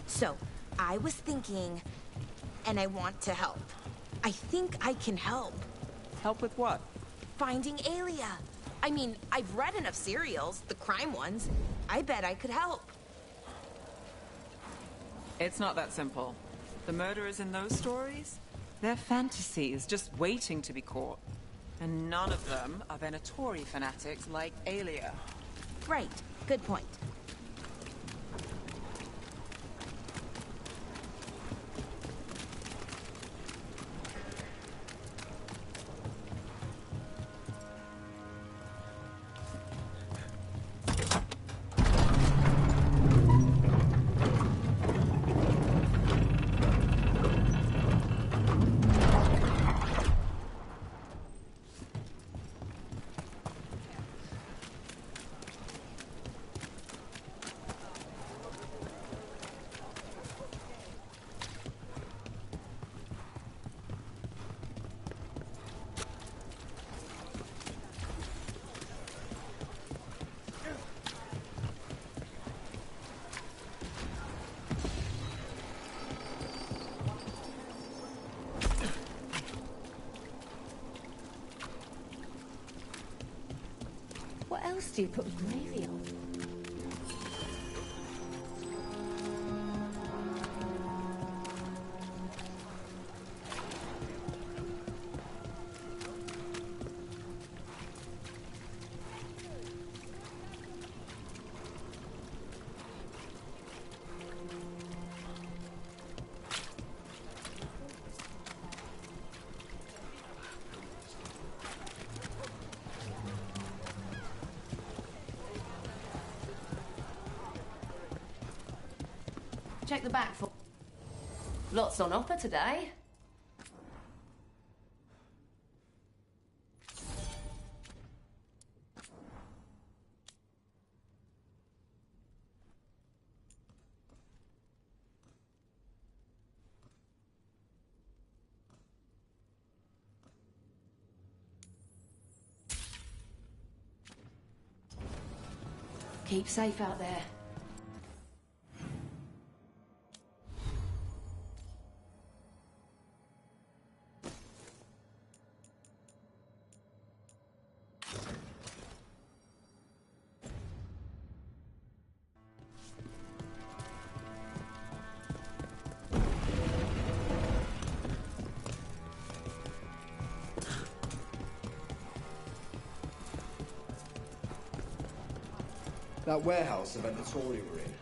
So, I was thinking, and I want to help. I think I can help. Help with what? Finding Alia. I mean, I've read enough serials, the crime ones. I bet I could help. It's not that simple. The murderers in those stories? They're fantasies, just waiting to be caught. And none of them are Venatori fanatics like Alia. Right. Good point. What else do you put gravy on? Check the back for... Lots on offer today. Keep safe out there. That warehouse the Venatori were in.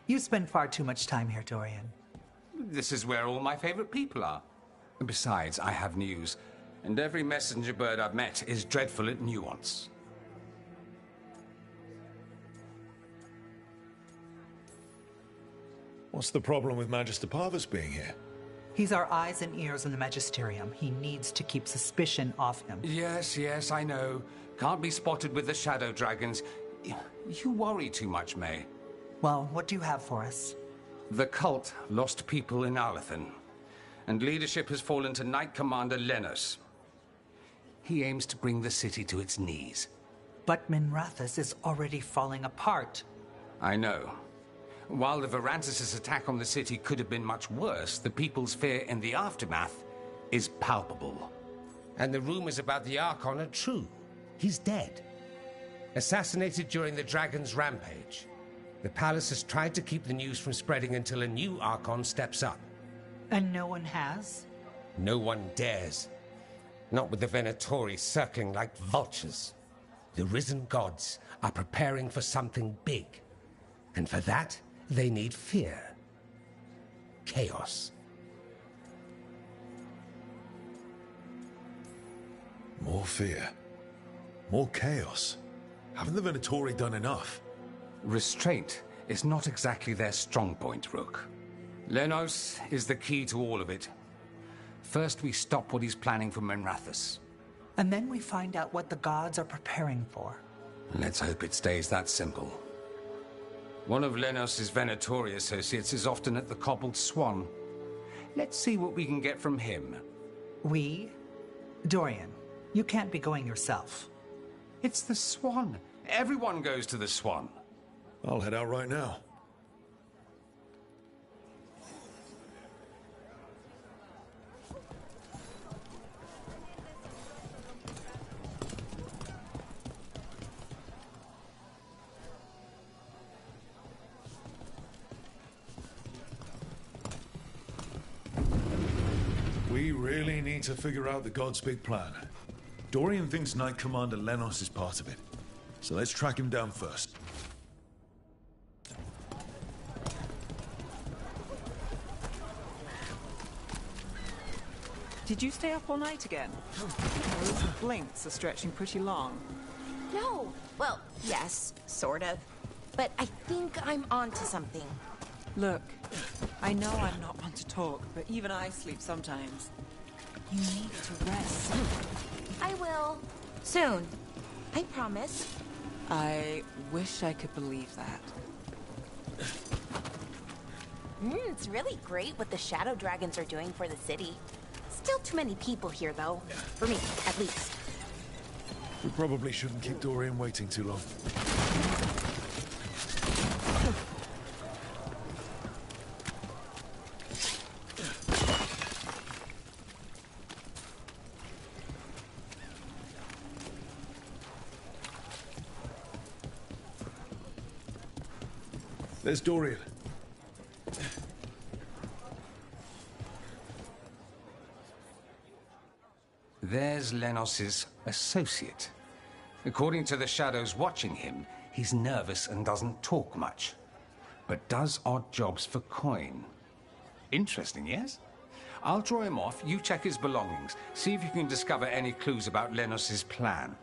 You spend far too much time here, Dorian. This is where all my favorite people are. And besides, I have news. And every messenger bird I've met is dreadful at nuance. What's the problem with Magister Parvus being here? He's our eyes and ears in the Magisterium. He needs to keep suspicion off him. Yes, I know. Can't be spotted with the shadow dragons. You worry too much, May. Well, what do you have for us? The cult lost people in Alathan, and leadership has fallen to Knight Commander Lenos. He aims to bring the city to its knees. But Minrathous is already falling apart. I know. While the Varantis' attack on the city could have been much worse, the people's fear in the aftermath is palpable. And the rumors about the Archon are true. He's dead. Assassinated during the Dragon's rampage. The palace has tried to keep the news from spreading until a new Archon steps up. And no one has? No one dares. Not with the Venatori circling like vultures. The risen gods are preparing for something big. And for that, they need fear. Chaos. More fear. More chaos. Haven't the Venatori done enough? Restraint is not exactly their strong point, Rook. Lenos is the key to all of it. First, we stop what he's planning for Minrathous. And then we find out what the gods are preparing for. Let's hope it stays that simple. One of Lenos' Venatori associates is often at the Cobbled Swan. Let's see what we can get from him. We? Dorian, you can't be going yourself. It's the Swan. Everyone goes to the Swan. I'll head out right now. We really need to figure out the God's big plan. Dorian thinks Knight Commander Lenos is part of it. So let's track him down first. Did you stay up all night again? Those blinks are stretching pretty long. No. Well, yes, sort of. But I think I'm onto something. Look, I know I'm not one to talk, but even I sleep sometimes. You need to rest. I will. Soon. I promise. I wish I could believe that. It's really great what the Shadow Dragons are doing for the city. Still too many people here, though. For me, at least. We probably shouldn't keep Dorian waiting too long. There's Dorian. There's Lenos's associate. According to the shadows watching him, he's nervous and doesn't talk much, but does odd jobs for coin. Interesting, yes? I'll draw him off, you check his belongings, see if you can discover any clues about Lenos's plan.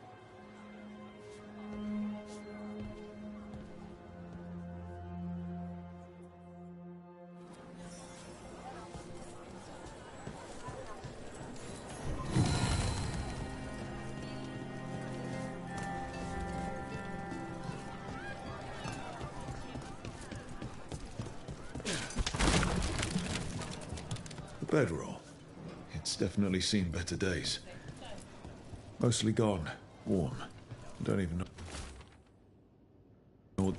Bedroll. It's definitely seen better days. Mostly gone. Warm. Don't even know.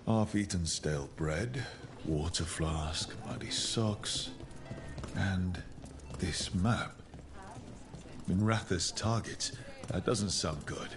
Half-eaten stale bread, water flask, muddy socks, and this map. Minratha's targets. That doesn't sound good.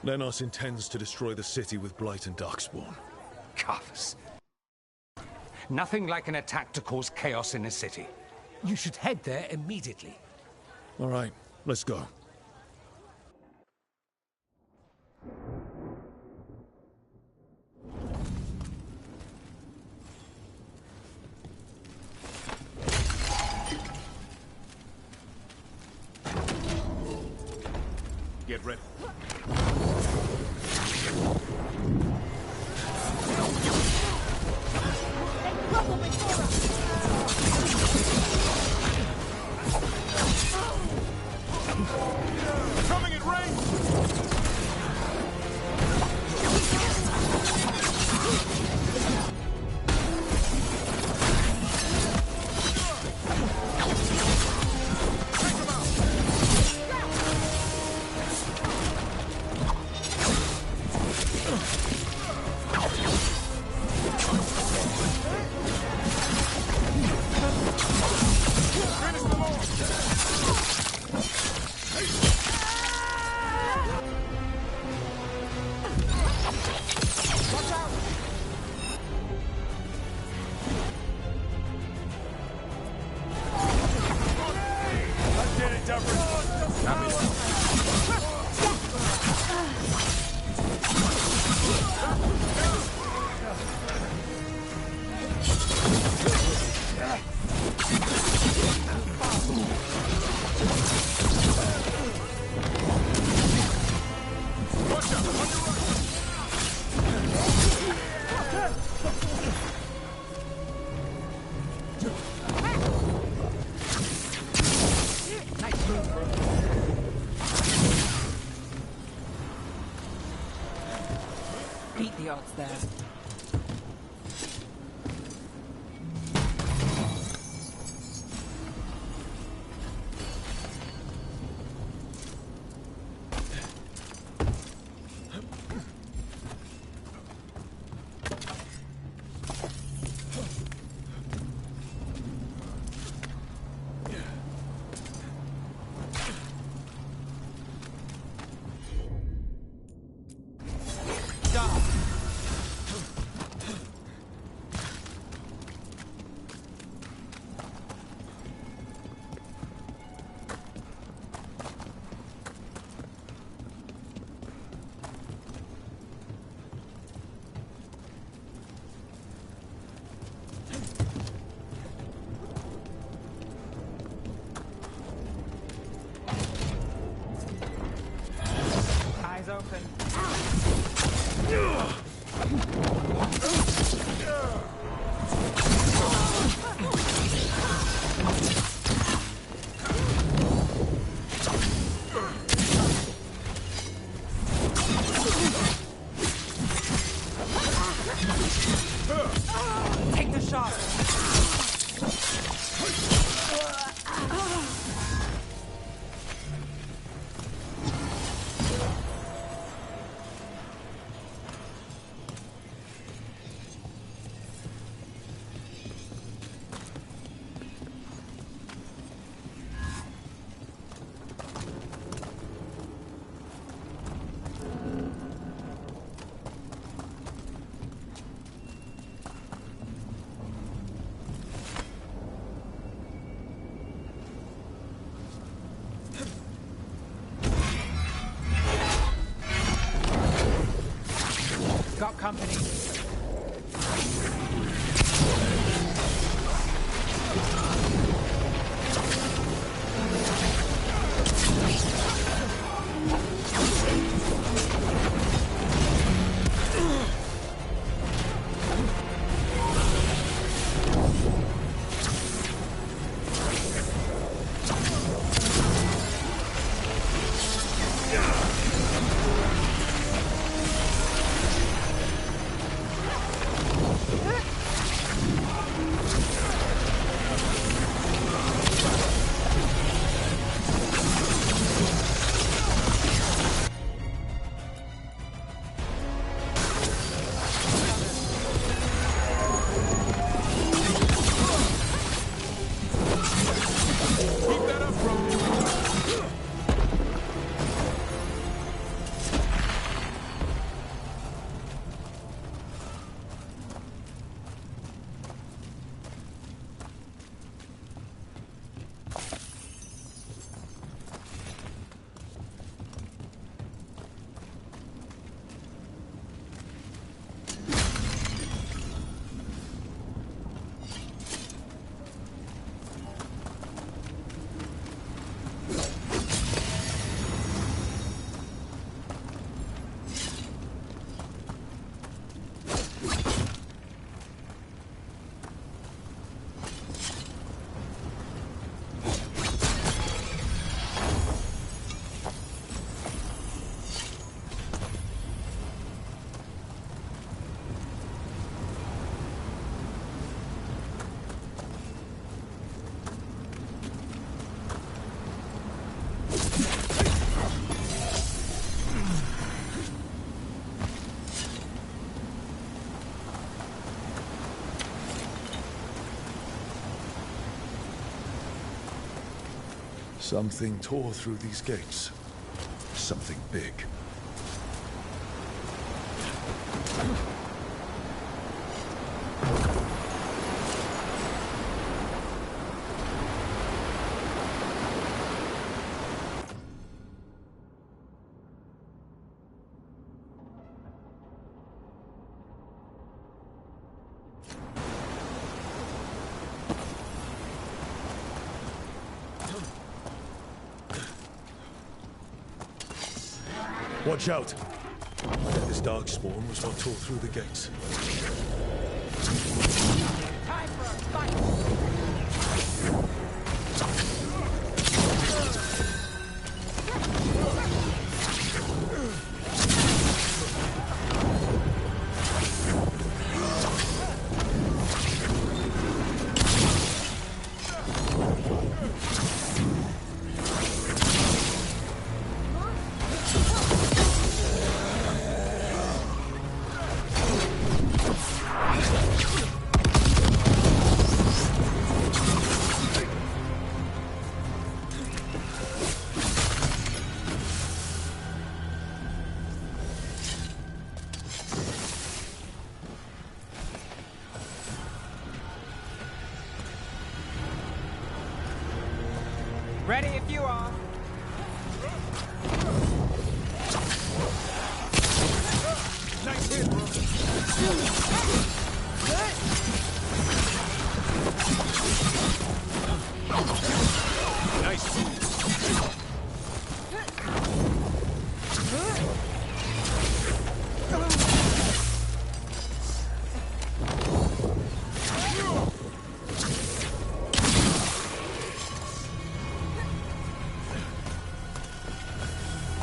Lenos intends to destroy the city with Blight and Darkspawn. Cuffs. Nothing like an attack to cause chaos in a city. You should head there immediately. All right, let's go. Get ready. Beat the odds there. Eyes open. Take the shot. Got company. Something tore through these gates. Something big. Watch out. I bet this darkspawn was what tore through the gates. Time for a fight! Ready if you are. Nice hit, bro. Nice.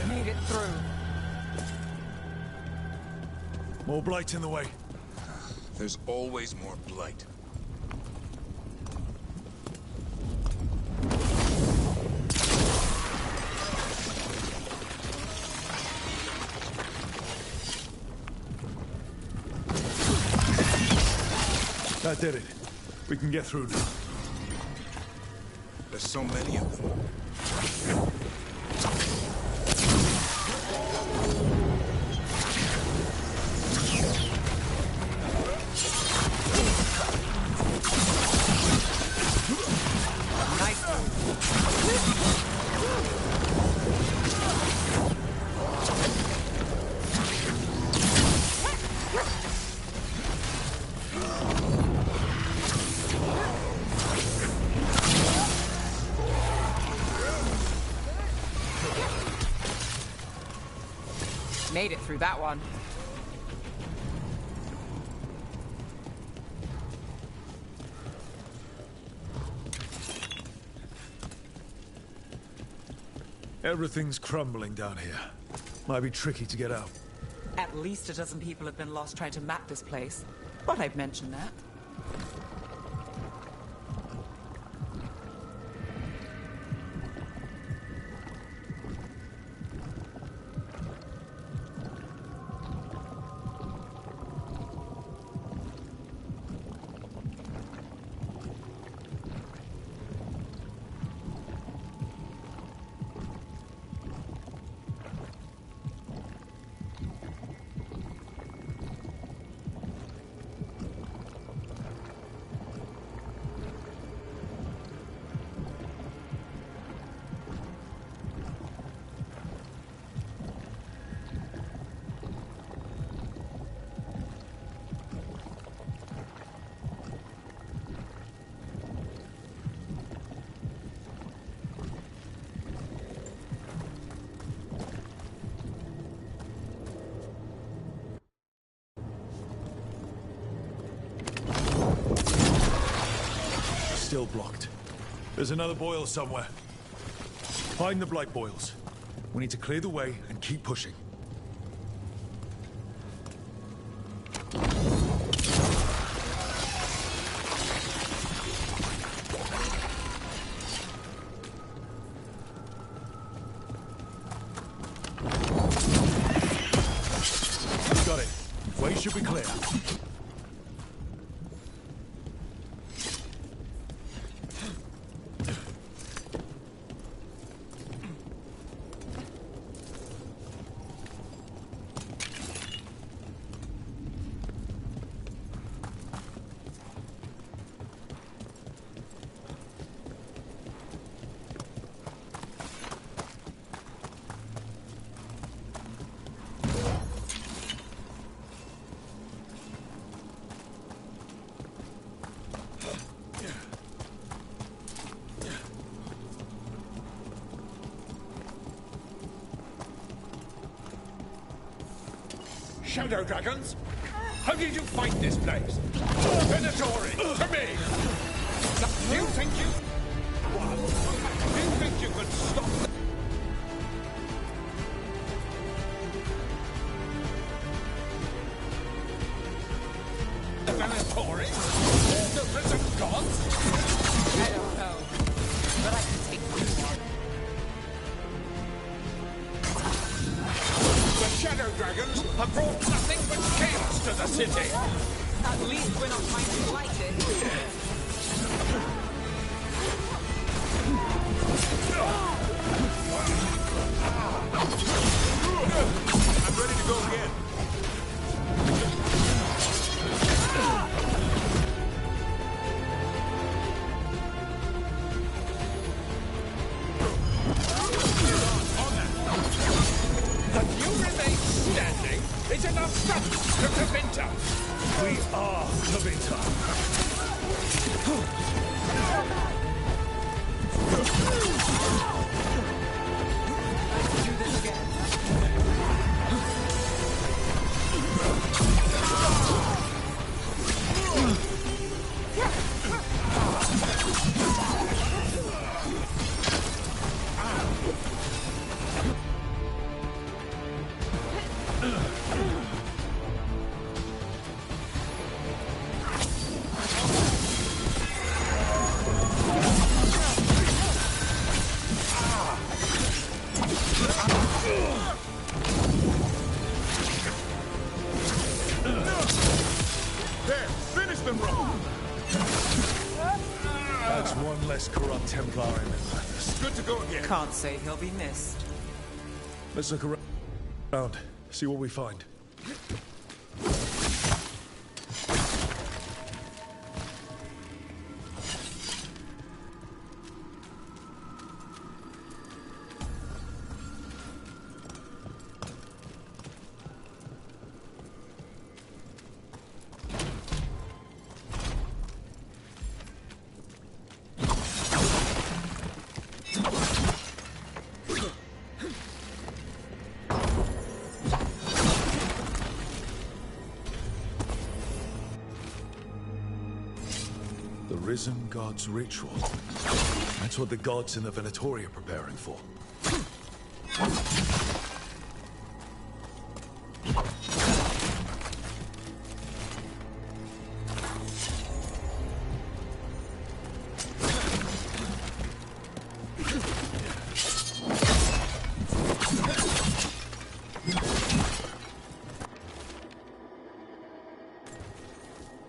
Made it through. More blight in the way. There's always more blight. That did it. We can get through now. There's so many of them. Made it through that one. Everything's crumbling down here. Might be tricky to get out. At least a dozen people have been lost trying to map this place. But I've mentioned that. Still blocked. There's another boil somewhere. Find the blight boils. We need to clear the way and keep pushing. Got it. Way should be clear. Shadow dragons? How did you fight this place? Venatori, to me! Do you think you... What? Do you think you could stop the Venatori? The risen gods? I don't know, but I can take you on. The Shadow Dragons have brought nothing but chaos to the city! At least we're not trying to fight it. I'm ready to go again. But you remain standing. It's enough stuff to Tevinter. We are Tevinter. Do this again. There, finish them, Ron. That's one less corrupt Templar in Atlantis. Good to go again. Can't say he'll be missed. Let's look around, see what we find. The Risen God's ritual. That's what the gods in the Venatori are preparing for.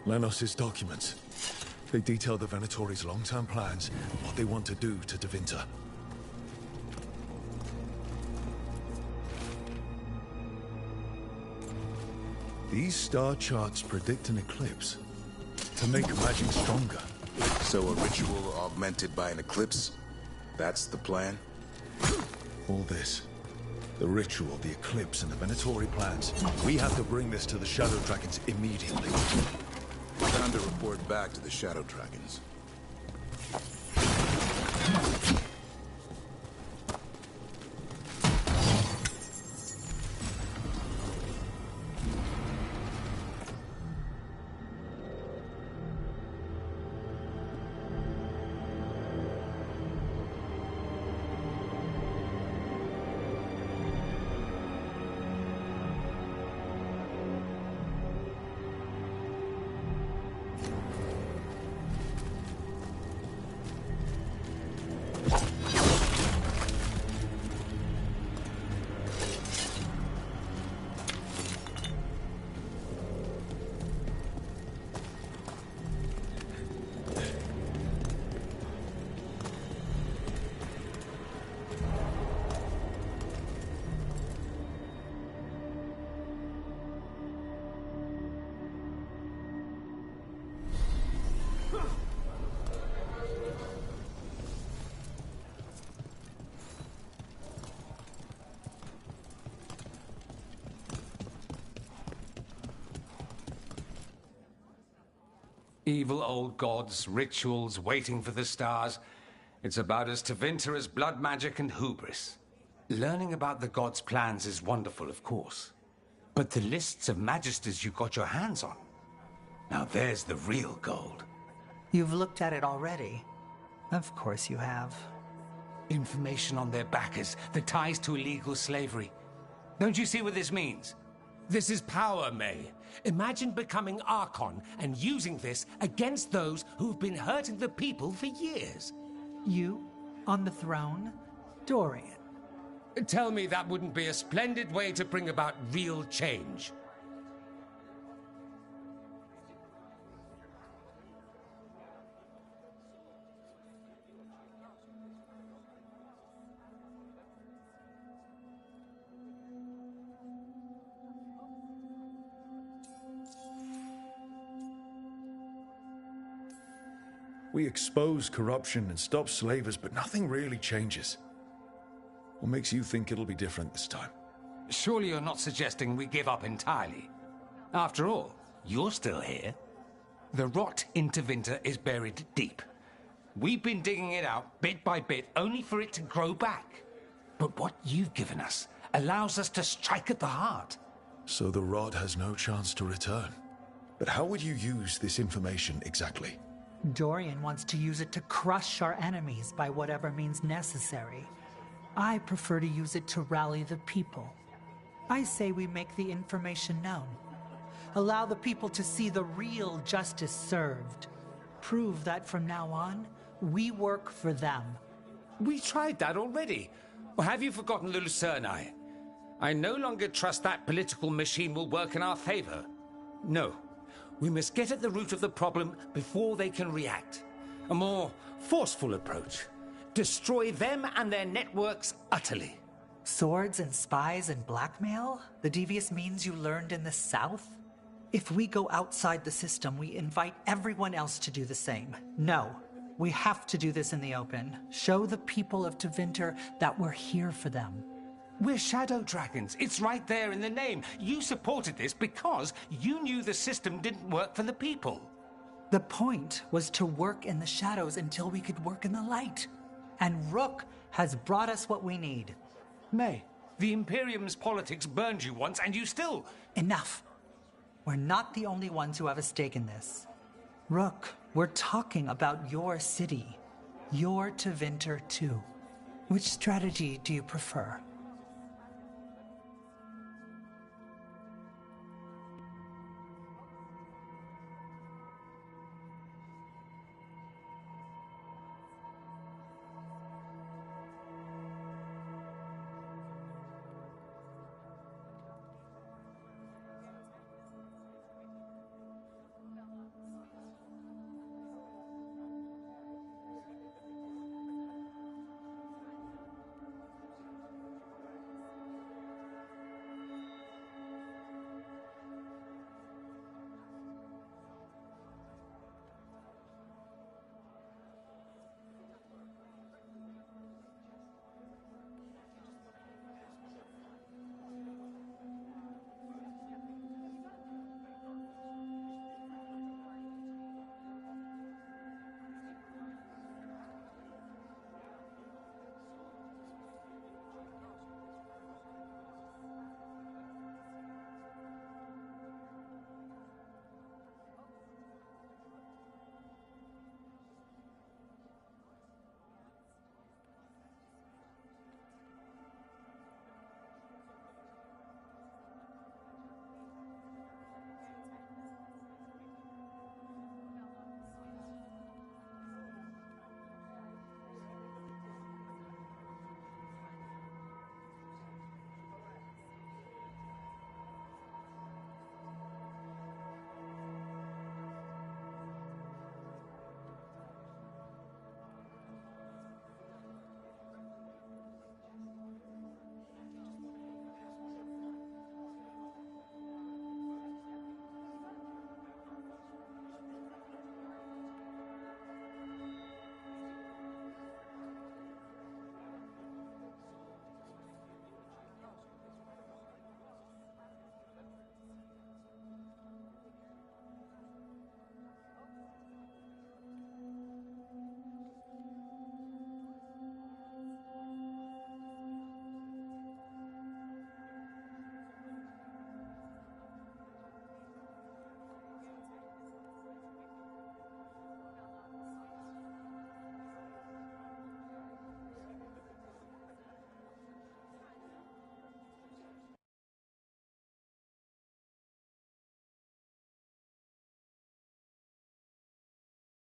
Lenos's documents. They detail the Venatori's long-term plans, what they want to do to Tevinter. These star charts predict an eclipse to make magic stronger. So a ritual augmented by an eclipse? That's the plan? All this. The ritual, the eclipse, and the Venatori plans. We have to bring this to the Shadow Dragons immediately. Time to report back to the Shadow Dragons. Evil old gods, rituals, waiting for the stars. It's about as Tevinter as blood magic and hubris. Learning about the gods' plans is wonderful, of course. But the lists of magisters you got your hands on, now there's the real gold. You've looked at it already. Of course you have. Information on their backers, the ties to illegal slavery. Don't you see what this means? This is power, May. Imagine becoming Archon and using this against those who've been hurting the people for years. You, on the throne, Dorian. Tell me that wouldn't be a splendid way to bring about real change. We expose corruption and stop slavers, but nothing really changes. What makes you think it'll be different this time? Surely you're not suggesting we give up entirely. After all, you're still here. The rot in Tevinter is buried deep. We've been digging it out bit by bit, only for it to grow back. But what you've given us allows us to strike at the heart. So the rot has no chance to return. But how would you use this information exactly? Dorian wants to use it to crush our enemies by whatever means necessary. I prefer to use it to rally the people. I say we make the information known. Allow the people to see the real justice served. Prove that from now on, we work for them. We tried that already. Or have you forgotten Lucerni? I no longer trust that political machine will work in our favor. No. We must get at the root of the problem before they can react. A more forceful approach. Destroy them and their networks utterly. Swords and spies and blackmail? The devious means you learned in the South? If we go outside the system, we invite everyone else to do the same. No, we have to do this in the open. Show the people of Tevinter that we're here for them. We're shadow dragons. It's right there in the name. You supported this because you knew the system didn't work for the people. The point was to work in the shadows until we could work in the light. And Rook has brought us what we need. May, the Imperium's politics burned you once and you still... Enough. We're not the only ones who have a stake in this. Rook, we're talking about your city. Your Tevinter too. Which strategy do you prefer?